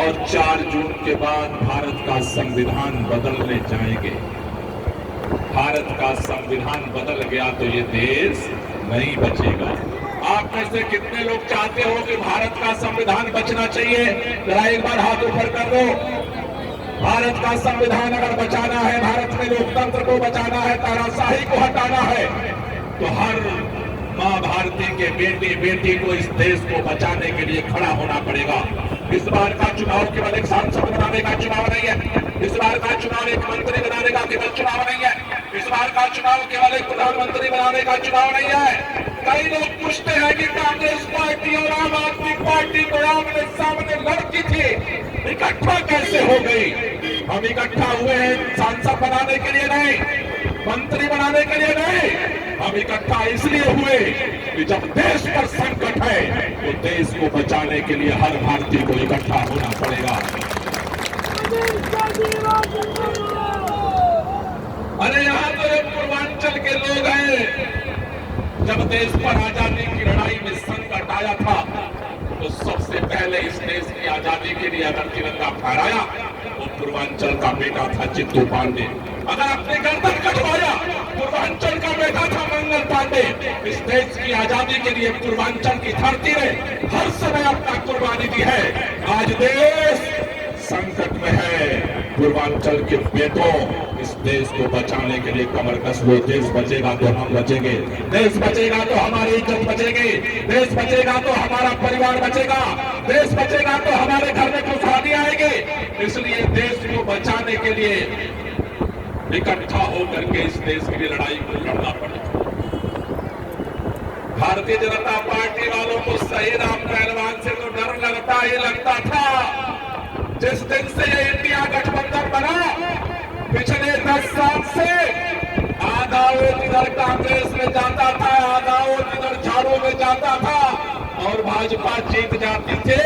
और 4 जून के बाद भारत का संविधान बदलने जाएंगे। भारत का संविधान बदल गया तो ये देश नहीं बचेगा। आप में से कितने लोग चाहते हो कि भारत का संविधान बचना चाहिए? जरा एक बार हाथ ऊपर कर दो। भारत का संविधान अगर बचाना है, भारत में लोकतंत्र को बचाना है, तानाशाही को हटाना है, तो हर मां भारती के बेटी बेटी को इस देश को बचाने के लिए खड़ा होना पड़ेगा। इस बार का चुनाव केवल एक सांसद बनाने का चुनाव नहीं है। इस बार का चुनाव एक मंत्री बनाने का केवल चुनाव नहीं है। इस बार का चुनाव केवल एक प्रधानमंत्री बनाने का चुनाव नहीं है। कई लोग पूछते हैं कि कांग्रेस पार्टी और आम आदमी पार्टी को आमने सामने लड़ती थी, इकट्ठा कैसे हो गई? हम इकट्ठा हुए हैं सांसद बनाने के लिए नहीं, मंत्री बनाने के लिए नहीं। हम इकट्ठा इसलिए हुए कि जब देश पर संकट है तो देश को बचाने के लिए हर भारतीय को इकट्ठा होना पड़ेगा। अरे यहाँ तो एक पूर्वांचल के लोग हैं, जब देश पर आजादी की लड़ाई में संकट आया था तो सबसे पहले इस देश की आजादी के लिए अगर तिरंगा फहराया वो पूर्वांचल का बेटा था चित्तू पांडे। अगर अपने गर्दन कटवाया पूर्वांचल का बेटा था मंगल पांडे। इस देश की आजादी के लिए पूर्वांचल की धरती ने हर समय अपना कुर्बानी दी है। आज देश संकट में है, पूर्वांचल के बेटों इस देश को बचाने के लिए कमर कस लो। देश बचेगा तो हम बचेंगे, देश बचेगा तो हमारी इज्जत बचेगी, देश बचेगा तो हमारा परिवार बचेगा, देश बचेगा तो हमारे घर में खुशहाली आएगी। इसलिए देश को बचाने के लिए इकट्ठा होकर के इस देश की लड़ाई को लड़ना पड़ेगा। भारतीय जनता पार्टी वालों को सही राम पहलवान से तो डर लगता ही लगता था। जिस दिन से ये इंडिया गठबंधन बना, पिछले 10 साल से आधा वोट इधर कांग्रेस में जाता था, आधा वोट इधर झाड़ू में जाता था और भाजपा जीत जाती थी।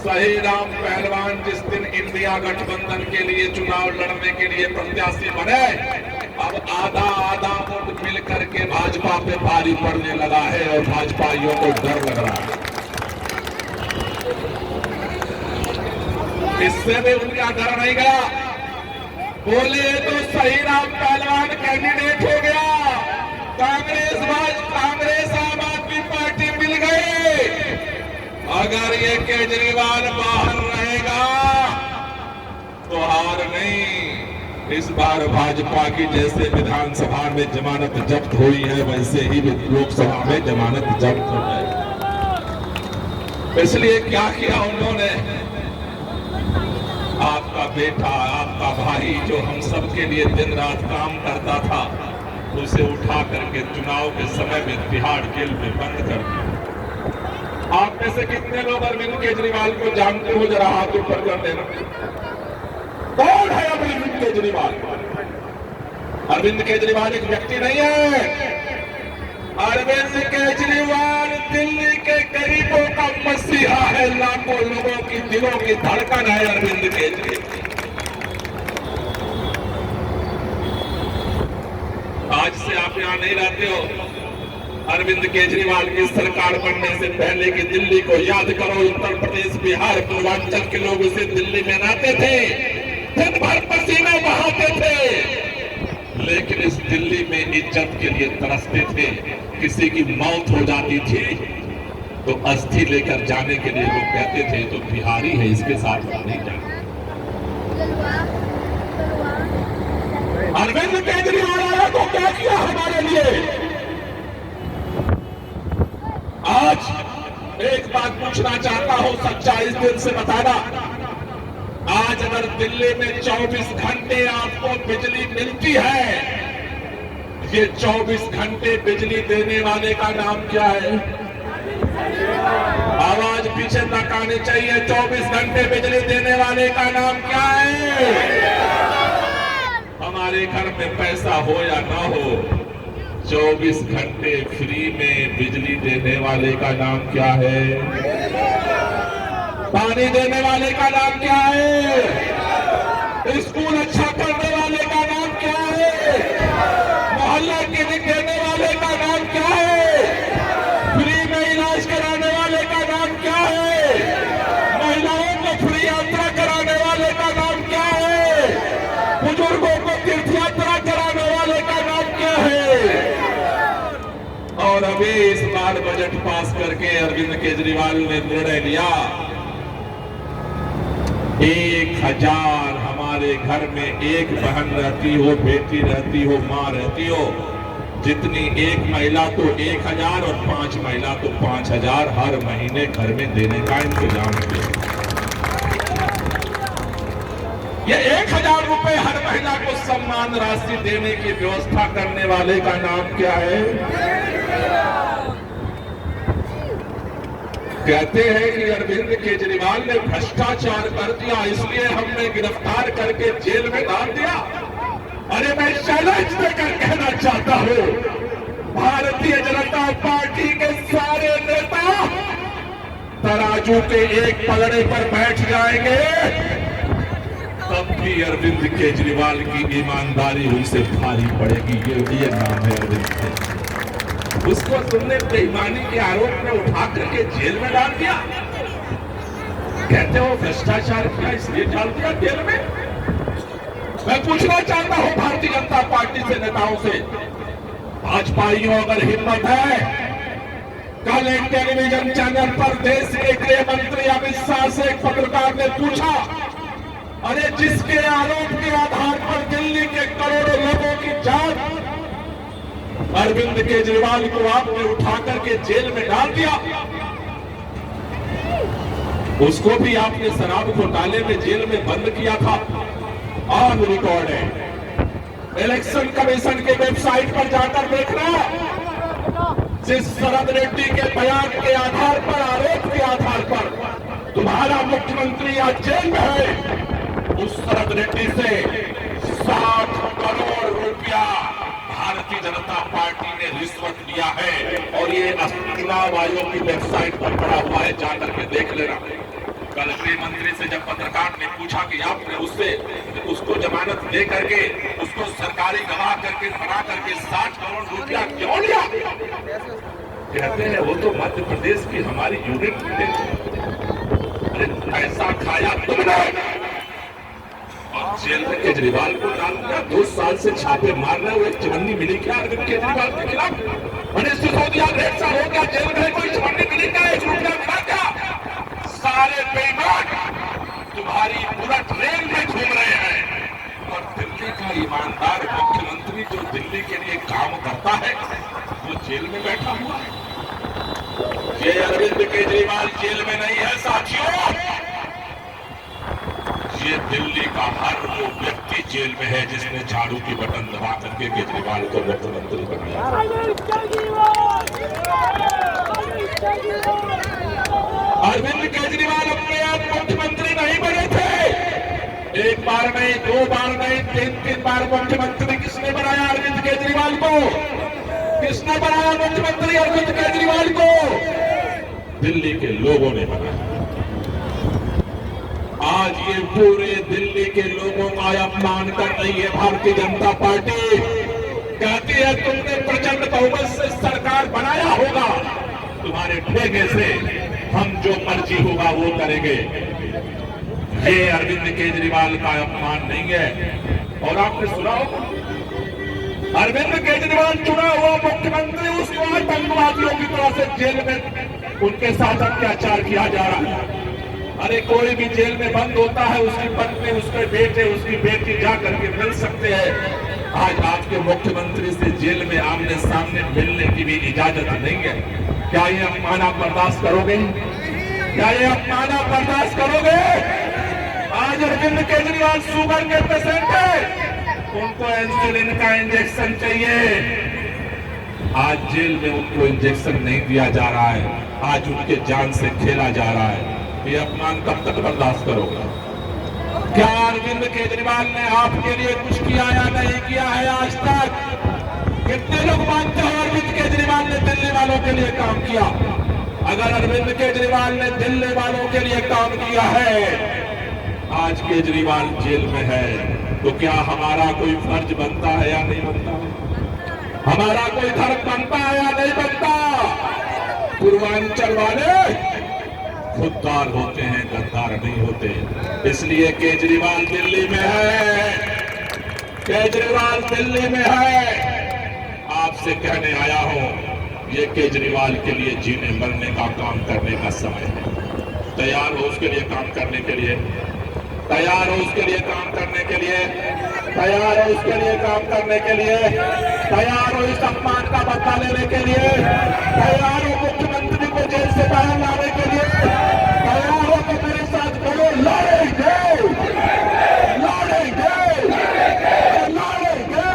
सही राम पहलवान जिस दिन इंडिया गठबंधन के लिए चुनाव लड़ने के लिए प्रत्याशी बने, अब आधा आधा वोट मिल करके भाजपा पे भारी पड़ने लगा है और भाजपाइयों को डर लग रहा है। इससे भी उनका डर नहीं गया। बोले तो सही राम पहलवान कैंडिडेट हो गया, कांग्रेस आम आदमी पार्टी मिल गई। अगर ये केजरीवाल बाहर रहेगा तो हार नहीं। इस बार भाजपा की जैसे विधानसभा में जमानत जब्त हुई है वैसे ही लोकसभा में जमानत जब्त हो जाएगी। इसलिए क्या किया उन्होंने? आपका बेटा, आपका भाई जो हम सब के लिए दिन रात काम करता था, उसे उठा करके चुनाव के समय में तिहाड़ जेल में बंद कर दिया। आप में से कितने लोग अरविंद केजरीवाल को जानते हो? जरा हाथ ऊपर कर देना। कौन है अरविंद केजरीवाल? अरविंद केजरीवाल एक व्यक्ति नहीं है। अरविंद केजरीवाल दिल्ली के गरीबों का मसीहा है, लाखों लोगों की दिलों की धड़कन है अरविंद केजरीवाल। आज से आप यहां नहीं रहते हो। अरविंद केजरीवाल की सरकार बनने से पहले की दिल्ली को याद करो। उत्तर प्रदेश, बिहार, पूर्वांचल के लोग उसे दिल्ली में रहते थे, दिन भर पसीना बहाते थे, लेकिन इस दिल्ली में इज्जत के लिए तरसते थे। किसी की मौत हो जाती थी तो अस्थि लेकर जाने के लिए लोग कहते थे तो बिहारी है, इसके साथ नहीं जाना। अरविंद केजरीवाल आया तो क्या किया हमारे लिए? आज एक बात पूछना चाहता हूं, सच्चा इस दिल से बताना। आज अगर दिल्ली में 24 घंटे आपको बिजली मिलती है, ये 24 घंटे बिजली देने वाले का नाम क्या है? आवाज पीछे तक आनी चाहिए। 24 घंटे बिजली देने वाले का नाम क्या है? हमारे घर में पैसा हो या ना हो, 24 घंटे फ्री में बिजली देने वाले का नाम क्या है? पानी देने वाले का नाम क्या है? स्कूल अच्छा करने वाले का नाम क्या है? मोहल्ला क्लिनिक देने वाले का नाम क्या है? फ्री में इलाज कराने वाले का नाम क्या है? महिलाओं को बजट पास करके अरविंद केजरीवाल ने निर्णय लिया 1000 हमारे घर में एक बहन रहती हो, बेटी रहती हो, मां रहती हो, जितनी एक महिला तो 1000 और 5 महिला तो 5000 हर महीने घर में देने का इंतजाम किया। ये 1000 रुपए हर महिला को सम्मान राशि देने की व्यवस्था करने वाले का नाम क्या है? कहते हैं कि अरविंद केजरीवाल ने भ्रष्टाचार कर दिया, इसलिए हमने गिरफ्तार करके जेल में डाल दिया। अरे मैं चैलेंज देकर कहना चाहता हूं, भारतीय जनता पार्टी के सारे नेता तराजू के एक पलड़े पर बैठ जाएंगे, तब भी अरविंद केजरीवाल की ईमानदारी उनसे भारी पड़ेगी। ये नाम है अरविंद केजरीवाल। उसको तुमने बेईमानी के आरोप में उठा करके जेल में डाल दिया, कहते हो भ्रष्टाचार किया इसलिए डाल दिया जेल में। मैं पूछना चाहता हूं भारतीय जनता पार्टी से, नेताओं से, भाजपाइयों अगर हिम्मत है, कल एक टेलीविजन चैनल पर देश के गृह मंत्री अमित शाह से एक पत्रकार ने पूछा, अरे जिसके आरोप के आधार पर दिल्ली के करोड़ों लोगों की जान अरविंद केजरीवाल को आपने उठा करके जेल में डाल दिया, उसको भी आपने शराब घोटाले में जेल में बंद किया था, ऑन रिकॉर्ड है। इलेक्शन कमीशन के वेबसाइट पर जाकर देखना, जिस शरद रेड्डी के बयान के आधार पर, आरोप के आधार पर तुम्हारा मुख्यमंत्री आज जेल में है, उस शरद रेड्डी से 60 करोड़ रुपया भारतीय जनता पार्टी ने रिश्वत लिया है, और ये चुनाव आयोग की वेबसाइट पर पड़ा हुआ है, जाकर के देख लेना। कल गृह मंत्री से जब पत्रकार ने पूछा कि आपने उसको जमानत दे करके, उसको सरकारी गवाह करके बना करके 60 करोड़ रुपया क्यों लिया, कहते हैं वो तो मध्य प्रदेश की हमारी यूनिट थी। अरे पैसा खाया तुमने और जेल में केजरीवाल को डाल दिया। 2 साल से छापे मारने हुए चिमनी मिली क्या अरविंद केजरीवाल के खिलाफ? मनीष सिसोदिया 1.5 साल हो गया जेल में, कोई चिमनी मिली क्या? 1 रुपया मिला क्या? सारे बेईमान तुम्हारी पूरा ट्रेन में घूम रहे हैं, और दिल्ली का ईमानदार मुख्यमंत्री जो दिल्ली के लिए काम करता है वो जेल में बैठा हुआ है। ये अरविंद केजरीवाल जेल में नहीं है साथियों, ये दिल्ली का हर वो व्यक्ति जेल में है जिसने झाड़ू की बटन दबा करके केजरीवाल को मुख्यमंत्री बनाया। अरविंद केजरीवाल अपने आप मुख्यमंत्री नहीं बने थे, 1 बार नहीं, 2 बार नहीं, 3 बार मुख्यमंत्री किसने बनाया अरविंद केजरीवाल को? किसने बनाया मुख्यमंत्री अरविंद केजरीवाल को? दिल्ली के लोगों ने बनाया। आज ये पूरे दिल्ली के लोगों का अपमान कर रही है भारतीय जनता पार्टी। कहती है तुमने प्रचंड बहुमत से सरकार बनाया होगा, तुम्हारे ठेके से हम जो मर्जी होगा वो करेंगे। ये अरविंद केजरीवाल का अपमान नहीं है। और आपने सुना होगा, अरविंद केजरीवाल चुना हुआ मुख्यमंत्री, उसको आतंकवादियों की तरह से जेल में उनके साथ अत्याचार किया जा रहा है। अरे कोई भी जेल में बंद होता है, उसकी पत्नी, उसके बेटे, उसकी बेटी जाकर के मिल सकते हैं। आज आपके मुख्यमंत्री से जेल में आमने सामने मिलने की भी इजाजत नहीं है। क्या ये अपमान आप बर्दाश्त करोगे? क्या ये अपमान आप बर्दाश्त करोगे? आज अरविंद केजरीवाल शुगर के पेशेंट है, उनको इंसुलिन का इंजेक्शन चाहिए। आज जेल में उनको इंजेक्शन नहीं दिया जा रहा है, आज उनके जान से खेला जा रहा है। ये अपमान कब तक बर्दाश्त करोगे? क्या अरविंद केजरीवाल ने आपके लिए कुछ किया या नहीं किया है आज तक? कितने लोग मानते हो अरविंद केजरीवाल ने दिल्ली वालों के लिए काम किया? अगर अरविंद केजरीवाल ने दिल्ली वालों के लिए काम किया है, आज केजरीवाल जेल में है, तो क्या हमारा कोई फर्ज बनता है या नहीं बनता? हमारा कोई धर्म बनता है या नहीं बनता? पूर्वांचल वाले खुददार होते हैं, गद्दार नहीं होते। इसलिए केजरीवाल दिल्ली में है, केजरीवाल दिल्ली में है। आपसे कहने आया हूं ये केजरीवाल के लिए जीने मरने का काम करने का समय है। तैयार हो उसके लिए काम करने के लिए, तैयार हो उसके लिए काम करने के लिए, तैयार हो उसके लिए काम करने के लिए, तैयार हो इस अपमान का बदला लेने के लिए, तैयार हो मुख्यमंत्री को जेल से बाहर लाने के लिए, तैयार हो तो मेरे साथ बोलो लड़ेंगे, लड़ेंगे, लड़ेंगे।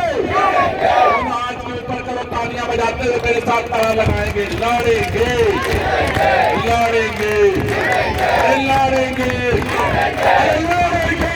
आज के ऊपर चलो तालियां बजाते हुए मेरे साथ नारा लगाएंगे, लड़ेंगे, लड़ेंगे, लड़ेंगे, लड़ेंगे, लड़ेंगे।